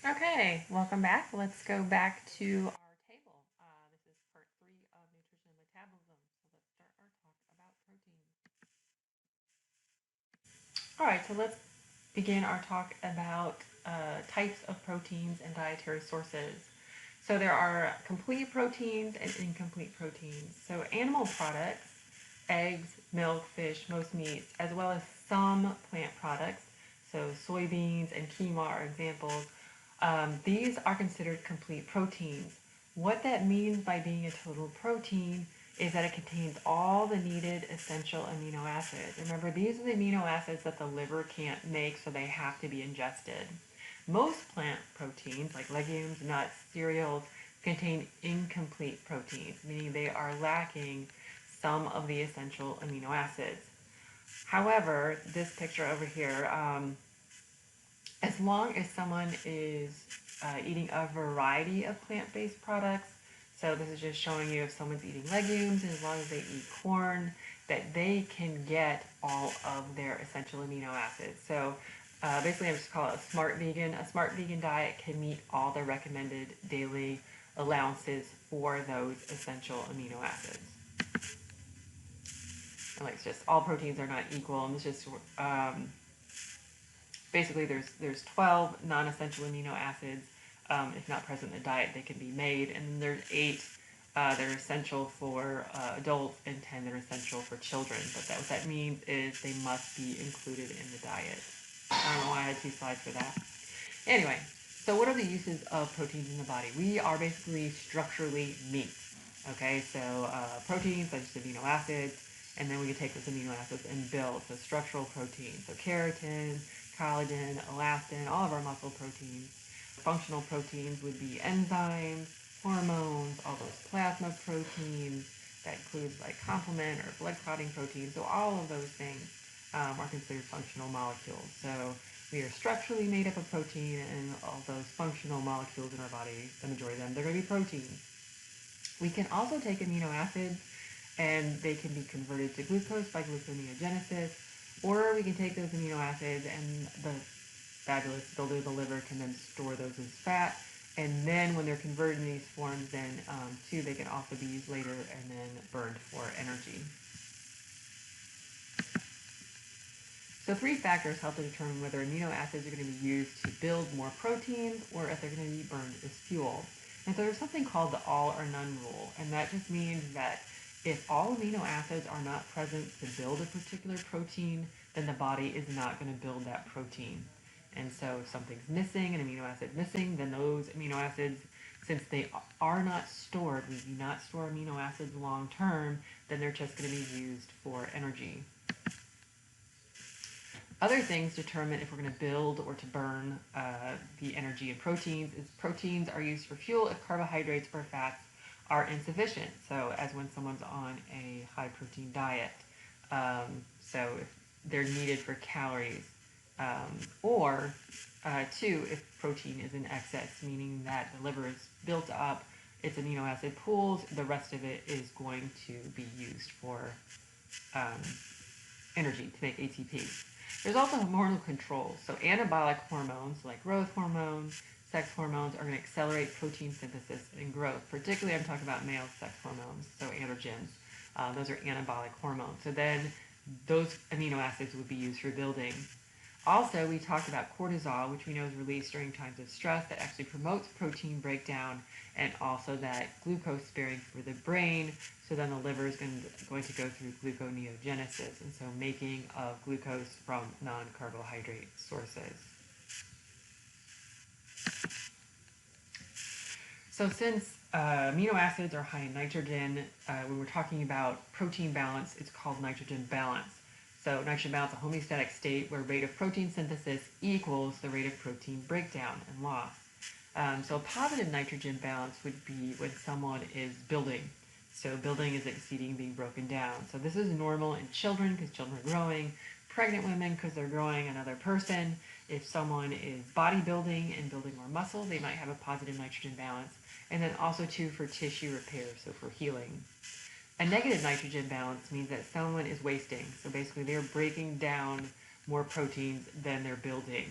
Okay, welcome back. Let's go back to our table. This is part three of nutrition and metabolism. So let's start our talk about protein. All right, so let's begin our talk about types of proteins and dietary sources. So there are complete proteins and incomplete proteins. So animal products, eggs, milk, fish, most meats, as well as some plant products, so soybeans and quinoa are examples. These are considered complete proteins. What that means by being a total protein is that it contains all the needed essential amino acids. Remember, these are the amino acids that the liver can't make, so they have to be ingested. Most plant proteins, like legumes, nuts, cereals, contain incomplete proteins, meaning they are lacking some of the essential amino acids. However, this picture over here, as long as someone is eating a variety of plant-based products, so this is just showing you if someone's eating legumes, and as long as they eat corn, that they can get all of their essential amino acids. So basically, I just call it a smart vegan. A smart vegan diet can meet all the recommended daily allowances for those essential amino acids. And like it's just all proteins are not equal, and it's just basically there's 12 non-essential amino acids. If not present in the diet, they can be made, and then there's 8 that are essential for adults and 10 that are essential for children. But what that means is they must be included in the diet. I don't know why I had 2 slides for that. Anyway, so what are the uses of proteins in the body? We are basically structurally meat. Okay, so proteins, like just amino acids, and then we can take those amino acids and build. So structural proteins, so keratin, collagen, elastin, all of our muscle proteins. Functional proteins would be enzymes, hormones, all those plasma proteins. That includes like complement or blood clotting proteins. So all of those things are considered functional molecules. So we are structurally made up of protein, and all those functional molecules in our body, the majority of them, they're going to be proteins. We can also take amino acids and they can be converted to glucose by gluconeogenesis, or we can take those amino acids and the fabulous builder of the liver can then store those as fat, and then when they're converted in these forms, then too, they can also be used later and then burned for energy. So 3 factors help to determine whether amino acids are going to be used to build more proteins or if they're going to be burned as fuel. And so there's something called the all or none rule, and that just means that if all amino acids are not present to build a particular protein, then the body is not going to build that protein. And so if something's missing, an amino acid missing, then those amino acids, since they are not stored, we do not store amino acids long term, then they're just going to be used for energy. Other things determine if we're going to build or to burn the energy in proteins is proteins are used for fuel if carbohydrates or fats are insufficient. So as when someone's on a high protein diet. So if they're needed for calories. Or 2, if protein is in excess, meaning that the liver is built up its amino acid pools, the rest of it is going to be used for energy to make ATP. There's also hormonal control. So anabolic hormones like growth hormones, sex hormones are going to accelerate protein synthesis and growth. Particularly, I'm talking about male sex hormones, so androgens. Those are anabolic hormones. So then those amino acids would be used for building. Also, we talked about cortisol, which we know is released during times of stress that actually promotes protein breakdown, and also that glucose sparing for the brain. So then the liver is going to go through gluconeogenesis, and so making of glucose from non-carbohydrate sources. So since amino acids are high in nitrogen, when we're talking about protein balance, it's called nitrogen balance. So nitrogen balance is a homeostatic state where rate of protein synthesis equals the rate of protein breakdown and loss. So a positive nitrogen balance would be when someone is building. So building is exceeding being broken down. So this is normal in children because children are growing, pregnant women because they're growing another person. If someone is bodybuilding and building more muscle, they might have a positive nitrogen balance. And then also too for tissue repair, so for healing. A negative nitrogen balance means that someone is wasting. So basically they're breaking down more proteins than they're building.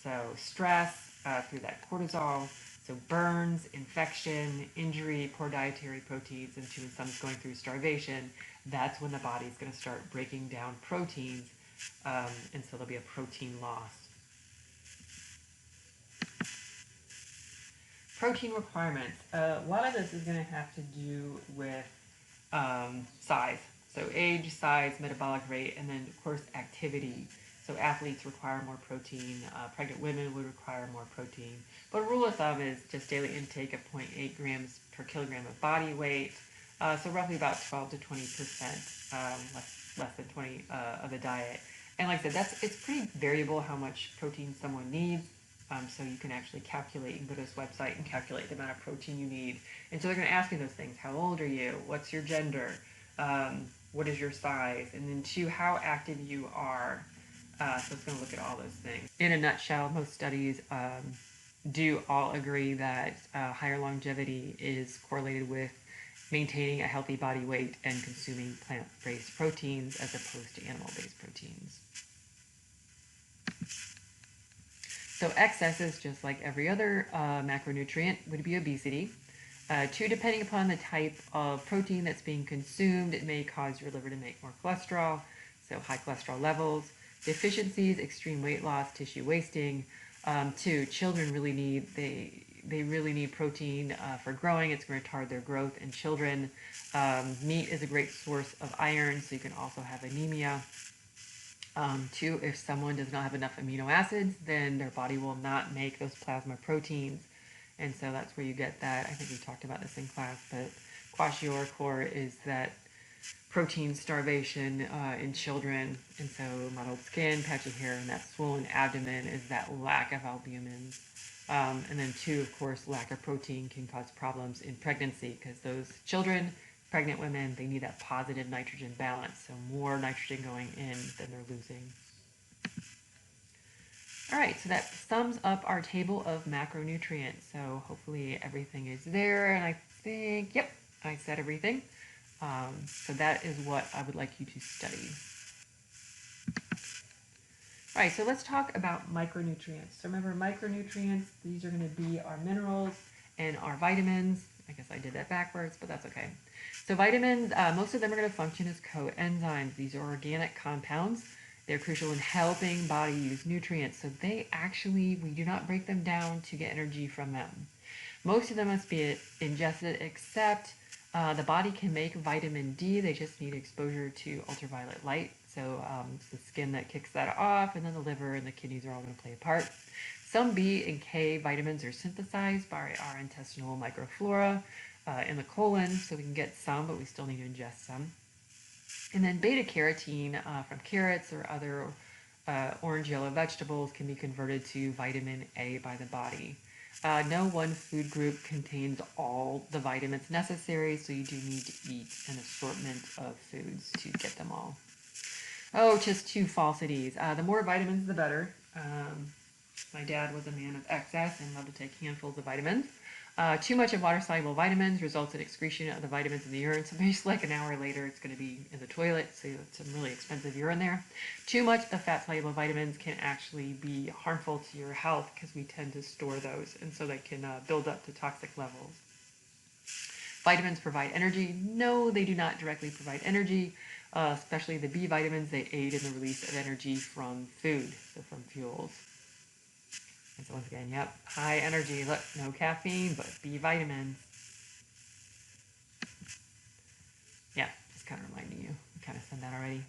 So stress, through that cortisol. So burns, infection, injury, poor dietary proteins, and when someone's going through starvation, that's when the body's going to start breaking down proteins, and so there'll be a protein loss. Protein requirements. A lot of this is going to have to do with size. So age, size, metabolic rate, and then of course activity. So athletes require more protein. Pregnant women would require more protein. But a rule of thumb is just daily intake of 0.8 grams per kilogram of body weight. So roughly about 12 to 20%, less than 20 of the diet. And like I said, it's pretty variable how much protein someone needs. So you can actually calculate, you can go to this website and calculate the amount of protein you need. And so they're going to ask you those things. How old are you? What's your gender? What is your size? And then two, how active you are. So it's going to look at all those things. In a nutshell, most studies do all agree that higher longevity is correlated with maintaining a healthy body weight and consuming plant-based proteins as opposed to animal-based proteins. So excesses, just like every other macronutrient, would be obesity. Two, depending upon the type of protein that's being consumed, it may cause your liver to make more cholesterol, so high cholesterol levels. Deficiencies, extreme weight loss, tissue wasting. Two, children really need, they really need protein for growing. It's going to retard their growth in children. Meat is a great source of iron, so you can also have anemia. Two, if someone does not have enough amino acids, then their body will not make those plasma proteins. And so that's where you get that. I think we talked about this in class, but kwashiorkor is that protein starvation in children. And so mottled skin, patchy hair, and that swollen abdomen is that lack of albumin. And then two, of course, lack of protein can cause problems in pregnancy because those children, pregnant women, they need that positive nitrogen balance. So more nitrogen going in than they're losing. All right, so that sums up our table of macronutrients. So hopefully everything is there, and I think, yep, I said everything. So that is what I would like you to study. All right, so let's talk about micronutrients. So remember, micronutrients, these are going to be our minerals and our vitamins. I guess I did that backwards, but that's okay. So vitamins, most of them are going to function as coenzymes. These are organic compounds. They're crucial in helping body use nutrients. So they actually, we do not break them down to get energy from them. Most of them must be ingested, except the body can make vitamin D. They just need exposure to ultraviolet light. So it's the skin that kicks that off, and then the liver and the kidneys are all going to play a part. Some B and K vitamins are synthesized by our intestinal microflora in the colon, so we can get some, but we still need to ingest some. And then beta carotene from carrots or other orange yellow vegetables can be converted to vitamin A by the body. No one food group contains all the vitamins necessary, so you do need to eat an assortment of foods to get them all. Oh, just two falsities. The more vitamins, the better. My dad was a man of excess and loved to take handfuls of vitamins. Too much of water-soluble vitamins results in excretion of the vitamins in the urine. So basically like an hour later, it's going to be in the toilet. So it's some really expensive urine there. Too much of fat-soluble vitamins can actually be harmful to your health because we tend to store those. And so they can build up to toxic levels. Vitamins provide energy. No, they do not directly provide energy. Especially the B vitamins, they aid in the release of energy from food, so from fuels. And so once again, yep, high energy. Look, no caffeine, but B vitamins. Yeah, just kind of reminding you. I kind of said that already.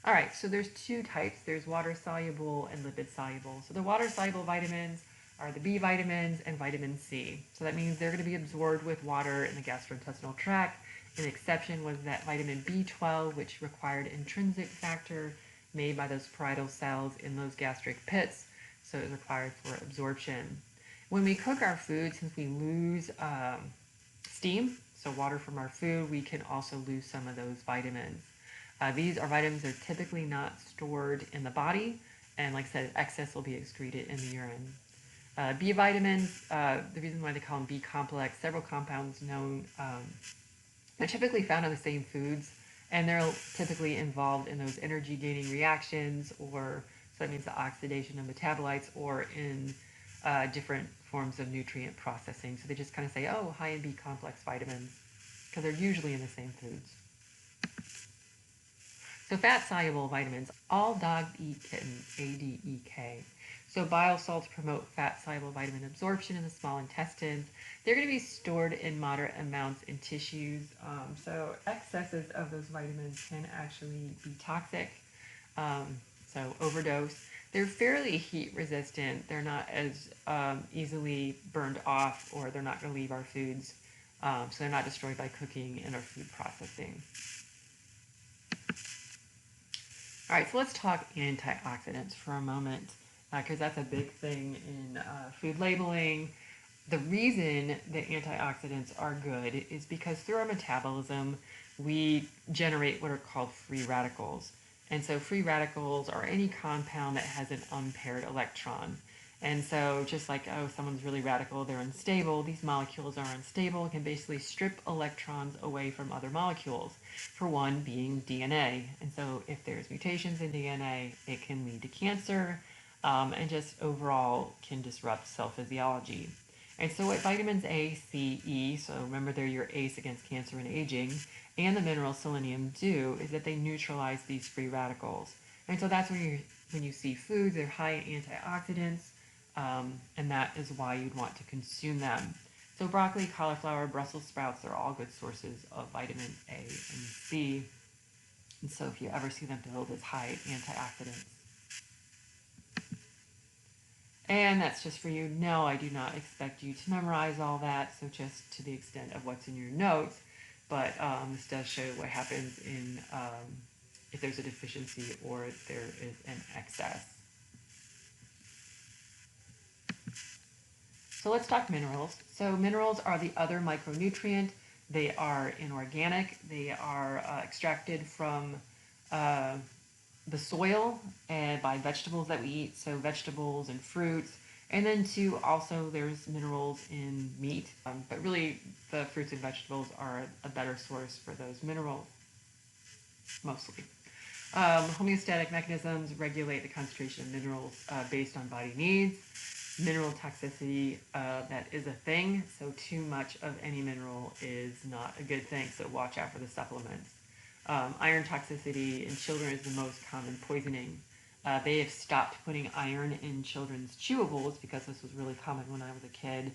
All right, so there's two types. There's water-soluble and lipid-soluble. So the water-soluble vitamins are the B vitamins and vitamin C. So that means they're going to be absorbed with water in the gastrointestinal tract. An exception was that vitamin B12, which required intrinsic factor made by those parietal cells in those gastric pits. So it was required for absorption. When we cook our food, since we lose steam, so water from our food, we can also lose some of those vitamins. These are vitamins that are typically not stored in the body, and like I said, excess will be excreted in the urine. B vitamins, the reason why they call them B complex, several compounds known, they're typically found in the same foods, and they're typically involved in those energy gaining reactions or So that means the oxidation of metabolites or in different forms of nutrient processing. So they just kind of say, oh, high in B complex vitamins, because they're usually in the same foods. So fat-soluble vitamins, all dogs eat kittens, ADEK. So bile salts promote fat-soluble vitamin absorption in the small intestines. They're going to be stored in moderate amounts in tissues. So excesses of those vitamins can actually be toxic. So overdose. They're fairly heat resistant. They're not as easily burned off, or they're not going to leave our foods. So they're not destroyed by cooking and our food processing. All right, so let's talk antioxidants for a moment, because that's a big thing in food labeling. The reason that antioxidants are good is because through our metabolism, we generate what are called free radicals. And so free radicals are any compound that has an unpaired electron. And so just like, oh, someone's really radical, they're unstable, these molecules are unstable, it can basically strip electrons away from other molecules, for one being DNA. And so if there's mutations in DNA, it can lead to cancer, and just overall can disrupt cell physiology. And so what vitamins A, C, E, so remember they're your ACE against cancer and aging, and the mineral selenium do is that they neutralize these free radicals. And so that's when you see foods, they're high in antioxidants, and that is why you'd want to consume them. So broccoli, cauliflower, Brussels sprouts, they're all good sources of vitamin A and C. And so if you ever see them billed as high antioxidants. And that's just for you. No, I do not expect you to memorize all that, so just to the extent of what's in your notes. But this does show what happens in if there's a deficiency or there is an excess. So let's talk minerals. So minerals are the other micronutrient. They are inorganic. They are extracted from the soil and by vegetables that we eat, so vegetables and fruits. And then too, also there's minerals in meat, but really the fruits and vegetables are a better source for those minerals, mostly. Homeostatic mechanisms regulate the concentration of minerals based on body needs. Mineral toxicity, that is a thing, so too much of any mineral is not a good thing, so watch out for the supplements. Iron toxicity in children is the most common poisoning. They have stopped putting iron in children's chewables because this was really common when I was a kid.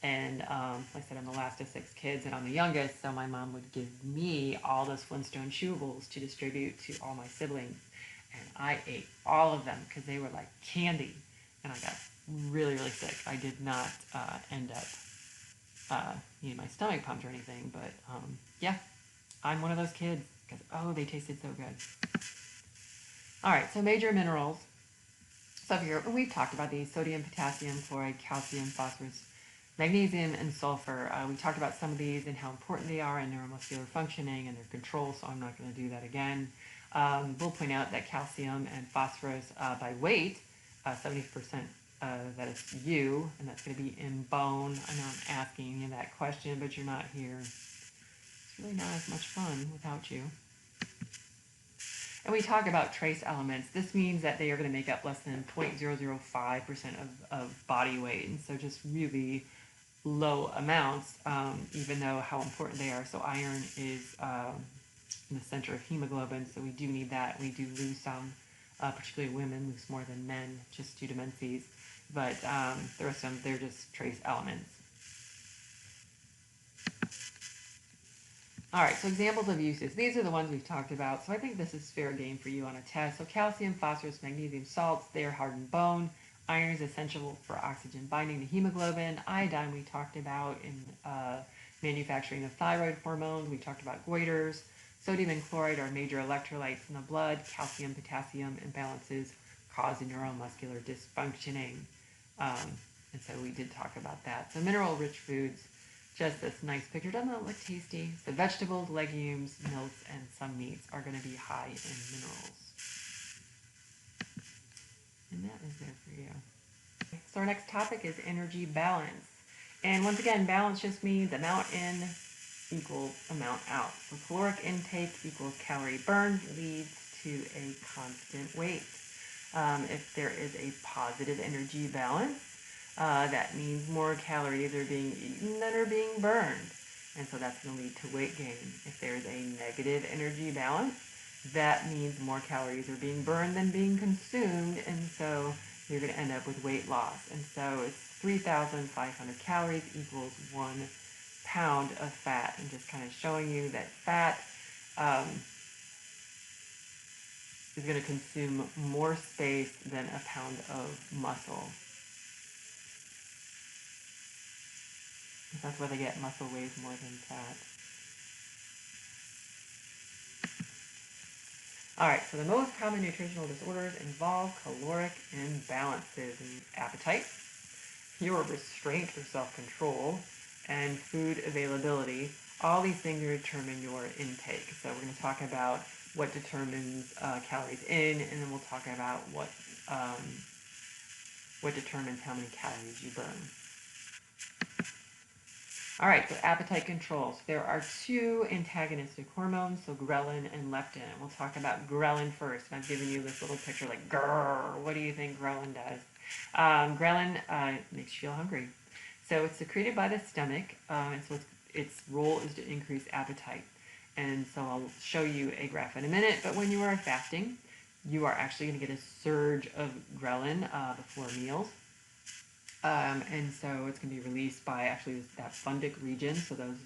And like I said, I'm the last of 6 kids and I'm the youngest, so my mom would give me all those Flintstone chewables to distribute to all my siblings. And I ate all of them because they were like candy. And I got really, really sick. I did not end up needing my stomach pumped or anything, but yeah, I'm one of those kids because, oh, they tasted so good. All right, so major minerals. So here, we've talked about these: sodium, potassium, chloride, calcium, phosphorus, magnesium, and sulfur. We talked about some of these and how important they are in neuromuscular functioning and their control, so I'm not going to do that again. We'll point out that calcium and phosphorus by weight, 70%, that is you, and that's going to be in bone. I know I'm asking you that question, but you're not here. It's really not as much fun without you. And we talk about trace elements. This means that they are going to make up less than 0.005% of body weight, and so just really low amounts, even though how important they are. So iron is in the center of hemoglobin, so we do need that. We do lose some, particularly women lose more than men just due to menses, but the rest of them, they're just trace elements. All right, so examples of uses. These are the ones we've talked about, so I think this is fair game for you on a test. So calcium, phosphorus, magnesium salts, they are hardened bone. Iron is essential for oxygen binding to hemoglobin. Iodine we talked about in manufacturing of thyroid hormone. We talked about goiters. Sodium and chloride are major electrolytes in the blood. Calcium, potassium imbalances cause neuromuscular dysfunctioning. And so we did talk about that. So mineral-rich foods. Just this nice picture. Doesn't that look tasty? So vegetables, legumes, milks, and some meats are going to be high in minerals. And that is there for you. So our next topic is energy balance. And once again, balance just means amount in equals amount out. So caloric intake equals calorie burn leads to a constant weight. If there is a positive energy balance, that means more calories are being eaten than are being burned. And so that's going to lead to weight gain. If there's a negative energy balance, that means more calories are being burned than being consumed. And so you're going to end up with weight loss. And so it's 3,500 calories equals 1 pound of fat. And just kind of showing you that fat is going to consume more space than a pound of muscle. That's why they get muscle weighs more than fat. Alright, so the most common nutritional disorders involve caloric imbalances in appetite, your restraint or self-control, and food availability. All these things determine your intake. So we're going to talk about what determines calories in, and then we'll talk about what determines how many calories you burn. All right, so appetite control. So there are two antagonistic hormones, so ghrelin and leptin. We'll talk about ghrelin first. And I've given you this little picture like, grrr, what do you think ghrelin does? Ghrelin makes you feel hungry. So it's secreted by the stomach, and so its role is to increase appetite. And so I'll show you a graph in a minute, but when you are fasting, you are actually going to get a surge of ghrelin before meals. And so it's going to be released by actually that fundic region, so those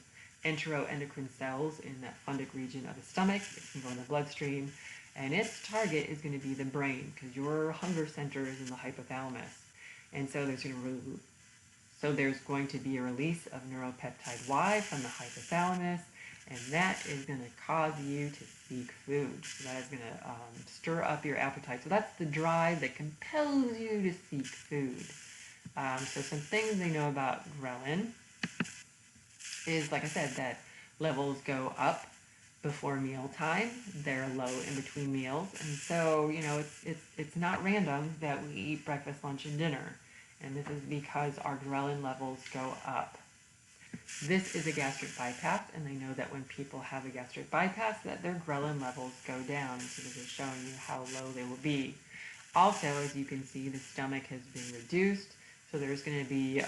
enteroendocrine cells in that fundic region of the stomach. It can go in the bloodstream, and its target is going to be the brain, because your hunger center is in the hypothalamus. And so there's going to be a release of neuropeptide Y from the hypothalamus, and that is going to cause you to seek food. So that is going to stir up your appetite. So that's the drive that compels you to seek food. So some things they know about ghrelin is, like I said, that levels go up before mealtime. They're low in between meals. And so, it's not random that we eat breakfast, lunch, and dinner. And this is because our ghrelin levels go up. This is a gastric bypass, and they know that when people have a gastric bypass, that their ghrelin levels go down. So this is showing you how low they will be. Also, as you can see, the stomach has been reduced. So there's going to be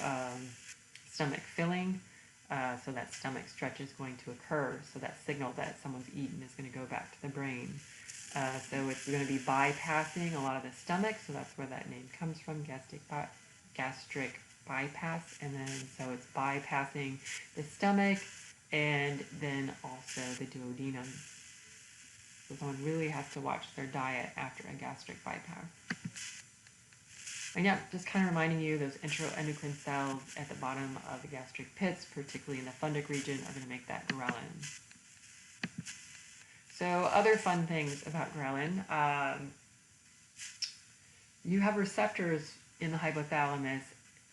stomach filling, so that stomach stretch is going to occur. So that signal that someone's eaten is going to go back to the brain. So it's going to be bypassing a lot of the stomach, so that's where that name comes from, gastric bypass. And then so it's bypassing the stomach and then also the duodenum. So someone really has to watch their diet after a gastric bypass. And yeah, just kind of reminding you, those enteroendocrine cells at the bottom of the gastric pits, particularly in the fundic region, are going to make that ghrelin. So other fun things about ghrelin. You have receptors in the hypothalamus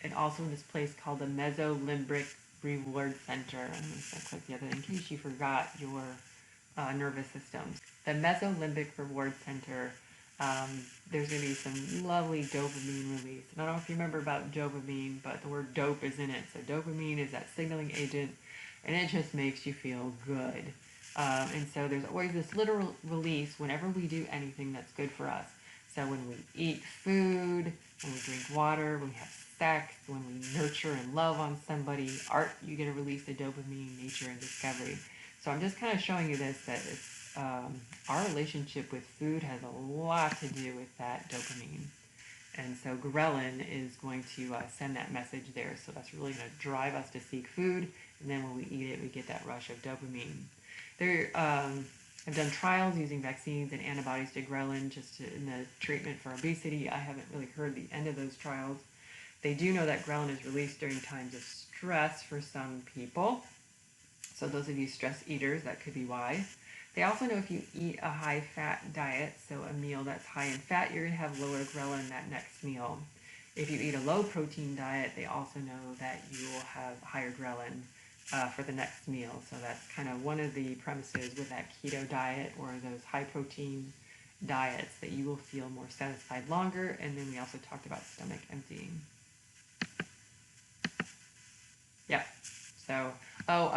and also in this place called the mesolimbic reward center. I'm going to click the other in case you forgot your nervous system. The mesolimbic reward center, there's going to be some lovely dopamine release. And I don't know if you remember about dopamine, but the word dope is in it. So dopamine is that signaling agent, and it just makes you feel good. And so there's always this little release whenever we do anything that's good for us. So when we eat food, when we drink water, when we have sex, when we nurture and love on somebody, art, you get a release of dopamine, nature, and discovery. So I'm just kind of showing you this, that it's, our relationship with food has a lot to do with that dopamine. And so ghrelin is going to send that message there. So that's really going to drive us to seek food. And then when we eat it, we get that rush of dopamine. I've done trials using vaccines and antibodies to ghrelin in the treatment for obesity. I haven't really heard the end of those trials. They do know that ghrelin is released during times of stress for some people. So those of you stress eaters, that could be why. They also know if you eat a high-fat diet, so a meal that's high in fat, you're going to have lower ghrelin that next meal. If you eat a low-protein diet, they also know that you will have higher ghrelin for the next meal. So that's kind of one of the premises with that keto diet or those high-protein diets, that you will feel more satisfied longer. And then we also talked about stomach emptying. Yeah. So,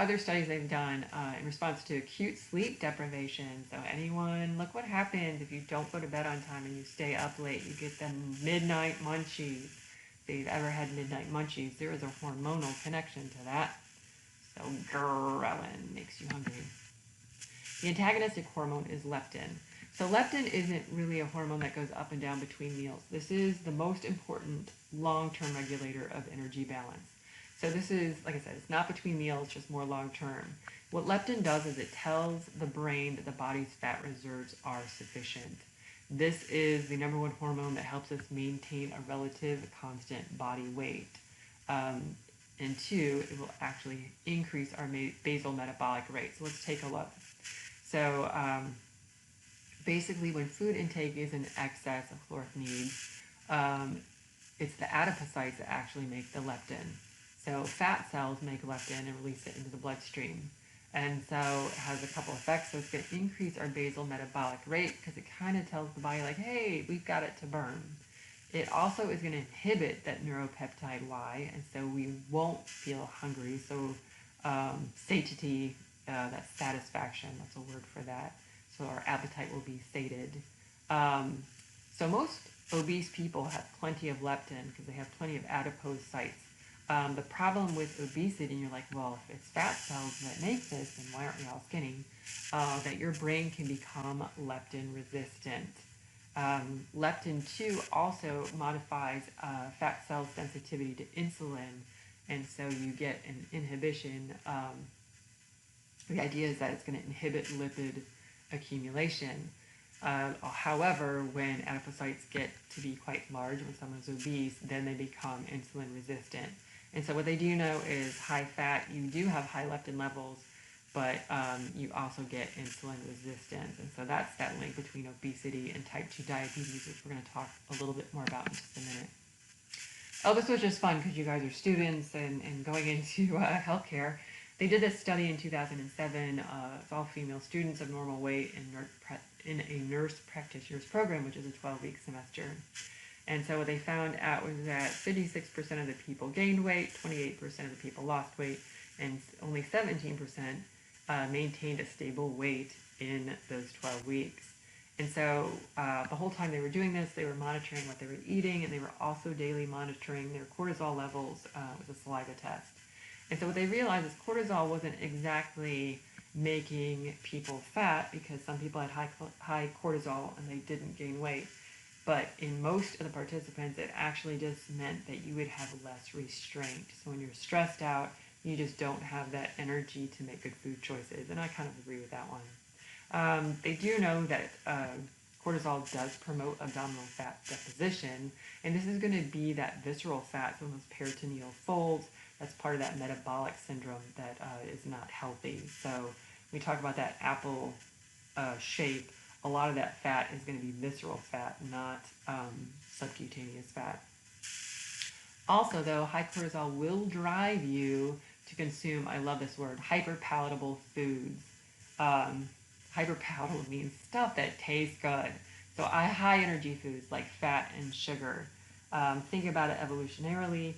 other studies they've done in response to acute sleep deprivation. So anyone, look what happens if you don't go to bed on time and you stay up late. You get them midnight munchies. If you've ever had midnight munchies, there is a hormonal connection to that. So ghrelin makes you hungry. The antagonistic hormone is leptin. So leptin isn't really a hormone that goes up and down between meals. This is the most important long-term regulator of energy balance. So this is, like I said, it's not between meals, just more long-term. What leptin does is it tells the brain that the body's fat reserves are sufficient. This is the number one hormone that helps us maintain a relative constant body weight. And two, it will actually increase our basal metabolic rate. So let's take a look. So basically when food intake is in excess of caloric needs, it's the adipocytes that actually make the leptin. So fat cells make leptin and release it into the bloodstream. And so it has a couple effects. So it's going to increase our basal metabolic rate because it kind of tells the body like, hey, we've got it to burn. It also is going to inhibit that neuropeptide Y, and so we won't feel hungry. So satiety, that's satisfaction, that's a word for that. So our appetite will be sated. So most obese people have plenty of leptin because they have plenty of adipose sites. The problem with obesity, and you're like, well, if it's fat cells that make this, then why aren't we all skinny? That your brain can become leptin resistant. Leptin-2 also modifies fat cell sensitivity to insulin, and so you get an inhibition. The idea is that it's going to inhibit lipid accumulation. However, when adipocytes get to be quite large, when someone's obese, then they become insulin resistant. And so what they do know is high fat, you do have high leptin levels, but you also get insulin resistance. And so that's that link between obesity and type 2 diabetes, which we're going to talk a little bit more about in just a minute. Oh, this was just fun because you guys are students and going into healthcare. They did this study in 2007. It's all female students of normal weight in a nurse practitioner's program, which is a 12-week semester. And so what they found out was that 56% of the people gained weight, 28% of the people lost weight, and only 17% maintained a stable weight in those 12 weeks. And so the whole time they were doing this, they were monitoring what they were eating, and they were also daily monitoring their cortisol levels with a saliva test. And so what they realized is cortisol wasn't exactly making people fat because some people had high cortisol and they didn't gain weight. But in most of the participants, it actually just meant that you would have less restraint. So when you're stressed out, you just don't have that energy to make good food choices. And I kind of agree with that one. They do know that cortisol does promote abdominal fat deposition. And this is going to be that visceral fat, so those peritoneal folds. That's part of that metabolic syndrome that is not healthy. So we talk about that apple shape. A lot of that fat is going to be visceral fat, not subcutaneous fat. Also, though, high cortisol will drive you to consume, I love this word, hyperpalatable foods. Hyperpalatable means stuff that tastes good. So high energy foods like fat and sugar. Think about it evolutionarily.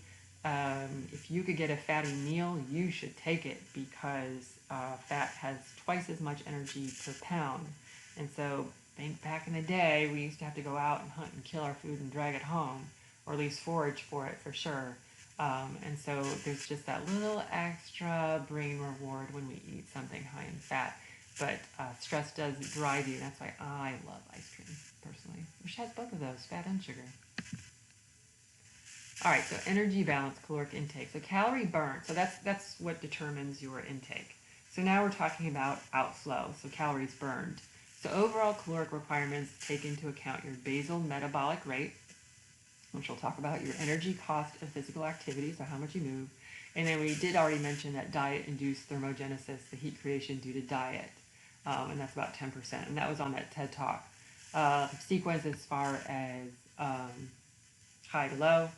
If you could get a fatty meal, you should take it because fat has twice as much energy per pound. And so back in the day, we used to have to go out and hunt and kill our food and drag it home, or at least forage for it for sure. And so there's just that little extra brain reward when we eat something high in fat. But stress does drive you. That's why I love ice cream, personally, which has both of those, fat and sugar. All right, so energy balance, caloric intake. So calorie burn, so that's what determines your intake. So now we're talking about outflow, so calories burned. So overall caloric requirements take into account your basal metabolic rate, which we'll talk about, your energy cost of physical activity, so how much you move. And then we did already mention that diet-induced thermogenesis, the heat creation due to diet, and that's about 10%. And that was on that TED Talk. Sequence as far as high to low,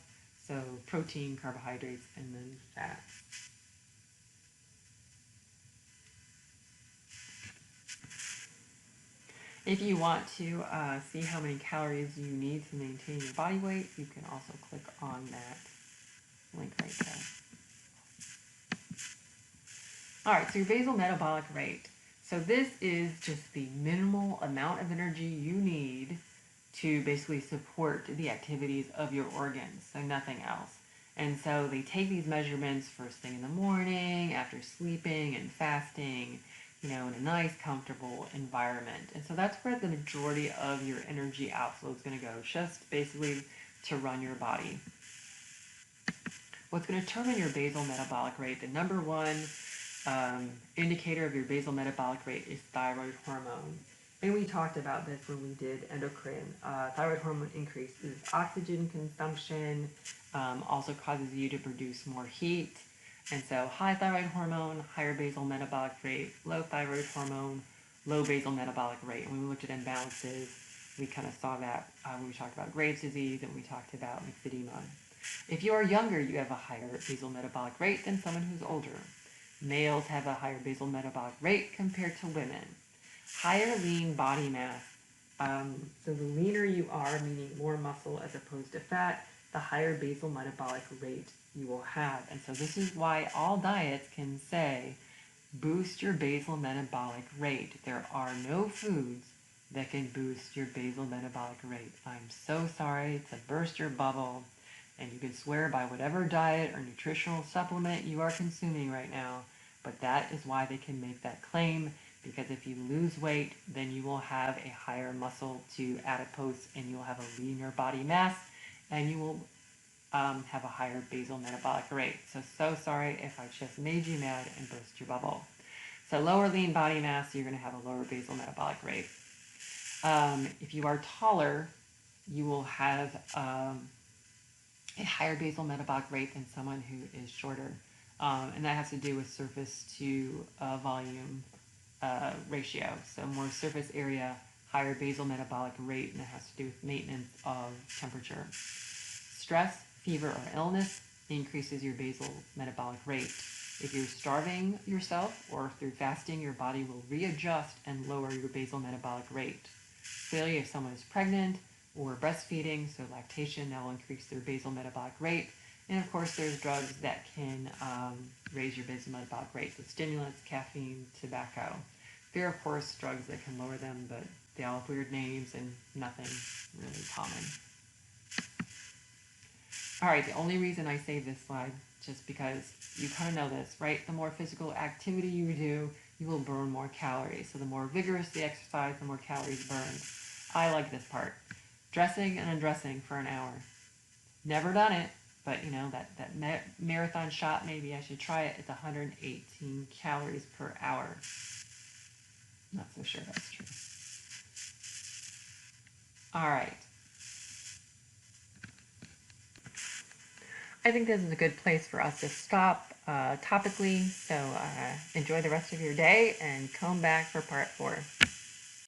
so protein, carbohydrates, and then fat. If you want to see how many calories you need to maintain your body weight, you can also click on that link right there. All right, so your basal metabolic rate. So this is just the minimal amount of energy you need to basically support the activities of your organs, so nothing else. And so they take these measurements first thing in the morning, after sleeping and fasting, in a nice, comfortable environment. And so that's where the majority of your energy outflow is going to go, just basically to run your body. What's going to determine your basal metabolic rate, the number one indicator of your basal metabolic rate is thyroid hormone. And we talked about this when we did endocrine. Thyroid hormone increases oxygen consumption, also causes you to produce more heat. And so high thyroid hormone, higher basal metabolic rate, low thyroid hormone, low basal metabolic rate. And when we looked at imbalances, we kind of saw that when we talked about Graves' disease and we talked about lymphedema. If you are younger, you have a higher basal metabolic rate than someone who's older. Males have a higher basal metabolic rate compared to women. Higher lean body mass. So the leaner you are, meaning more muscle as opposed to fat, the higher basal metabolic rate you will have. And so this is why all diets can say, boost your basal metabolic rate. There are no foods that can boost your basal metabolic rate. I'm so sorry to burst your bubble. And you can swear by whatever diet or nutritional supplement you are consuming right now, but that is why they can make that claim, because if you lose weight, then you will have a higher muscle to adipose, and you will have a leaner body mass, and you will have a higher basal metabolic rate. So sorry if I just made you mad and burst your bubble. So lower lean body mass, you're going to have a lower basal metabolic rate. If you are taller, you will have a higher basal metabolic rate than someone who is shorter. And that has to do with surface to volume ratio. So more surface area, higher basal metabolic rate, and that has to do with maintenance of temperature. Stress, fever, or illness increases your basal metabolic rate. If you're starving yourself or through fasting, your body will readjust and lower your basal metabolic rate. Clearly, if someone is pregnant or breastfeeding, so lactation, that will increase their basal metabolic rate. And of course, there's drugs that can raise your basal metabolic rate, so stimulants, caffeine, tobacco. There are, of course, drugs that can lower them, but they all have weird names and nothing really common. All right, the only reason I save this slide, just because you kind of know this, right? The more physical activity you do, you will burn more calories. So the more vigorous the exercise, the more calories burned. I like this part. Dressing and undressing for an hour. Never done it, but that marathon shot, maybe I should try it. It's 118 calories per hour. Not so sure that's true. All right. I think this is a good place for us to stop topically. So enjoy the rest of your day and come back for part 4.